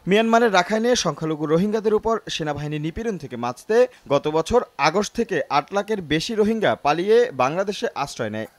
মিয়ানমারের রাখাইনে সংখ্যালঘু রোহিঙ্গাদের উপর সেনাবাহিনী নিপীড়ন থেকে বাঁচতে গত বছর আগস্ট থেকে ৮ লাখের বেশি রোহিঙ্গা পালিয়ে বাংলাদেশে আশ্রয় নেয়।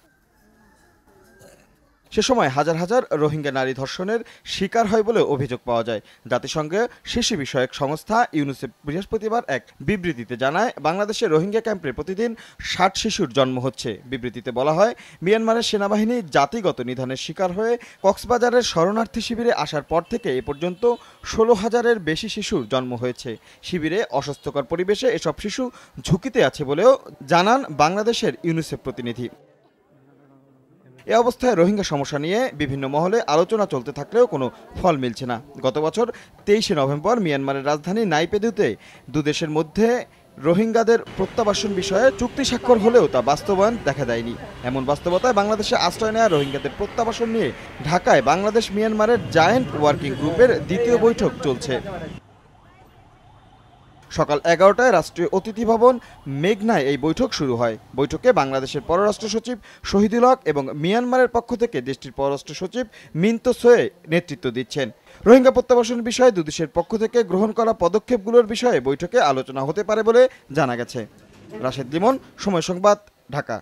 সে সময় হাজার হাজার রোহিঙ্গা নারী ধর্ষণের শিকার হয় বলে অভিযোগ পাওয়া যায়। জাতিসংঘের শিশু বিষয়ক সংস্থা ইউনিসেফ বৃহস্পতিবার এক বিবৃতিতে জানায়, বাংলাদেশের রোহিঙ্গা ক্যাম্পে প্রতিদিন ৬০ শিশুর জন্ম হচ্ছে। বিবৃতিতে বলা হয়, মিয়ানমারের সেনাবাহিনী জাতিগত নিধনের শিকার হয়ে কক্সবাজারের শরণার্থী শিবিরে আসার পর থেকে এ পর্যন্ত ১৬,০০০-এর বেশি শিশুর জন্ম হয়েছে। শিবিরে অস্বাস্থ্যকর পরিবেশে এসব শিশু ঝুঁকিতে আছে বলেও জানান বাংলাদেশের ইউনিসেফ প্রতিনিধি। এ অবস্থায় রোহিঙ্গা সমস্যা নিয়ে বিভিন্ন মহলে আলোচনা চলতে থাকলেও কোনো ফল মিলছে না। গত বছর ২৩শে নভেম্বর মিয়ানমারের রাজধানী নাইপিদোতে দুদেশের মধ্যে রোহিঙ্গাদের প্রত্যাবাসন বিষয়ে চুক্তি স্বাক্ষর হলেও তা বাস্তবায়ন দেখা দেয়নি। এমন বাস্তবতায় বাংলাদেশে আশ্রয় নেওয়া রোহিঙ্গাদের প্রত্যাবাসন নিয়ে ঢাকায় বাংলাদেশ মিয়ানমারের জয়েন্ট ওয়ার্কিং গ্রুপের দ্বিতীয় বৈঠক চলছে। সকাল ১১টায় রাষ্ট্রীয় অতিথি ভবন মেঘনায় এই বৈঠক শুরু হয়। বৈঠকে বাংলাদেশের পররাষ্ট্র সচিব শহীদুল হক এবং মিয়ানমারের পক্ষ থেকে দেশটির পররাষ্ট্র সচিব মিন্তো সোয়ে নেতৃত্ব দিচ্ছেন। রোহিঙ্গা প্রত্যাবাসন বিষয়ে দুদেশের পক্ষ থেকে গ্রহণ করা পদক্ষেপগুলোর বিষয়ে বৈঠকে আলোচনা হতে পারে বলে জানা গেছে। রাশেদ লিমন, সময় সংবাদ, ঢাকা।